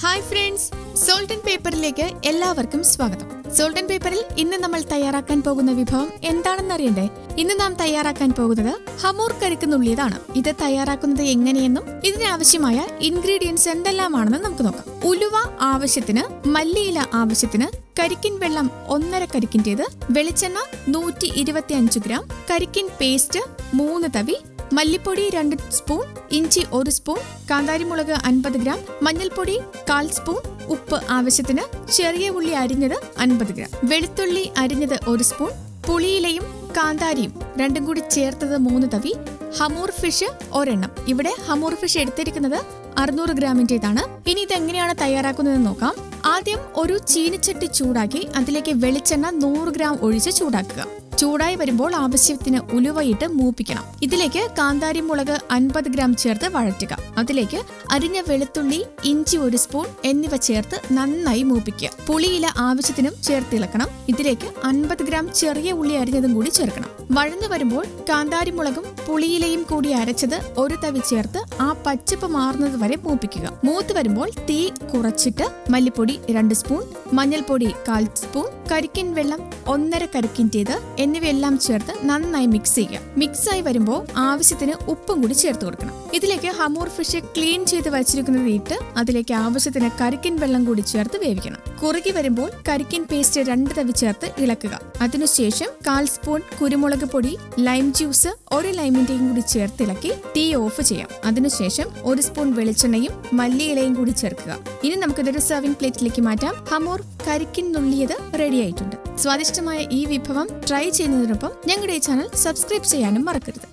Hi friends, salt and പേപ്പറിലേക്ക് എല്ലാവർക്കും സ്വാഗതം. സോൾട്ട് ആൻഡ് പേപ്പറിൽ ഇന്ന് നമ്മൾ തയ്യാറാക്കാൻ പോകുന്ന വിഭവം എന്താണെന്ന് അറിയണ്ടേ? ഇന്ന് നാം തയ്യാറാക്കാൻ പോകുന്നത് ഹമൂർ കരിക്ക് നുള്ളിയതാണ്. ഇത് തയ്യാറാക്കുന്നത് എങ്ങനെയെന്നും ഇതിനാവശ്യമായ ഇൻഗ്രീഡിയൻസ് എന്തെല്ലാമാണെന്ന് നമുക്ക് നോക്കാം. ഉലുവ ആവശ്യത്തിന്, മല്ലിയില ആവശ്യത്തിന്, കരിക്കിൻ വെള്ളം 1.5 കരിക്കിൻ്റേത്, വെളിച്ചെണ്ണ 125 ഗ്രാം, കരിക്കിൻ പേസ്റ്റ് 3 തവി, മല്ലിപ്പൊടി 2 സ്പൂൺ, ഇഞ്ചി 1 സ്പൂൺ, കാന്താരിമുളക് 50 ഗ്രാം, മഞ്ഞൾപ്പൊടി 1/4 സ്പൂൺ, ഉപ്പ് ആവശ്യത്തിന്, ചെറിയ ഉള്ളി അരിഞ്ഞത് 50 ഗ്രാം, വെളുത്തുള്ളി അരിഞ്ഞത് 1 സ്പൂൺ, പുളിയിലയും കാന്താരിയും രണ്ടും കൂടി ചേർത്തത് 3 തവി, ഹമൂർ ഫിഷ് 1 എണ്ണം. ഇവിടെ ഹമൂർ ഫിഷ് എടുത്തിരിക്കുന്നത് 600 ഗ്രാമിൻ്റെതാണ്. ഇനി ഇതെങ്ങനെയാണ് തയ്യാറാക്കുന്നതെന്ന് നോക്കാം. ആദ്യം ഒരു ചീനിച്ചട്ടി ചൂടാക്കി അതിലേക്ക് വെളിച്ചെണ്ണ 100 ഗ്രാം ഒഴിച്ച് ചൂടാക്കുക. ചൂടായി വരുമ്പോൾ ആവശ്യത്തിന് ഉലുവയിട്ട് മൂപ്പിക്കണം. ഇതിലേക്ക് കാന്താരി മുളക് 50 ഗ്രാം ചേർത്ത് വഴറ്റുക. അതിലേക്ക് അരിഞ്ഞ വെളുത്തുള്ളി, ഇഞ്ചി 1 സ്പൂൺ എന്നിവ ചേർത്ത് നന്നായി മൂപ്പിക്കുക. പുളിയില ആവശ്യത്തിനും ചേർത്തിളക്കണം. ഇതിലേക്ക് 50 ഗ്രാം ചെറിയ ഉള്ളി അരിഞ്ഞതും കൂടി ചേർക്കണം. വഴന്നു വരുമ്പോൾ കാന്താരി മുളകും പുളിയിലയും കൂടി അരച്ചത് 1 തവി ചേർത്ത് ആ പച്ചപ്പ് മാറുന്നത് വരെ മൂപ്പിക്കുക. മൂത്ത് വരുമ്പോൾ തീ കുറച്ചിട്ട് മല്ലിപ്പൊടി 2 സ്പൂൺ, മഞ്ഞൾപ്പൊടി 1/4 സ്പൂൺ, കരിക്കിൻ വെള്ളം 1.5 കരിക്കിൻ്റേത് എന്നിവയെല്ലാം ചേർത്ത് നന്നായി മിക്സ് ചെയ്യുക. മിക്സായി വരുമ്പോൾ ആവശ്യത്തിന് ഉപ്പും കൂടി ചേർത്ത് കൊടുക്കണം. ഇതിലേക്ക് ഹമൂർ ഫിഷ് ക്ലീൻ ചെയ്ത് വച്ചിരിക്കുന്നത് ഇട്ട് അതിലേക്ക് ആവശ്യത്തിന് കരിക്കിൻ വെള്ളം കൂടി ചേർത്ത് വേവിക്കണം. കുറുകി വരുമ്പോൾ കരിക്കിൻ പേസ്റ്റ് 2 തവി ചേർത്ത് ഇളക്കുക. അതിനുശേഷം 1/4 സ്പൂൺ കുരുമുളക് പൊടി, ലൈം ജ്യൂസ് 1 ലൈമിന്റെയും കൂടി ചേർത്ത് ഇളക്കി തീ ഓഫ് ചെയ്യാം. അതിനുശേഷം 1 സ്പൂൺ വെളിച്ചെണ്ണയും മല്ലിയിലയും കൂടി ചേർക്കുക. ഇനി നമുക്കിതൊരു സർവിംഗ് പ്ലേറ്റിലേക്ക് മാറ്റാം. ഹമൂർ കരിക്കിൻ നുള്ളിയത് റെഡി ആയിട്ടുണ്ട്. സ്വാദിഷ്ടമായ ഈ വിഭവം ട്രൈ ചെയ്യുന്നതിനൊപ്പം ഞങ്ങളുടെ ഈ ചാനൽ സബ്സ്ക്രൈബ് ചെയ്യാനും മറക്കരുത്.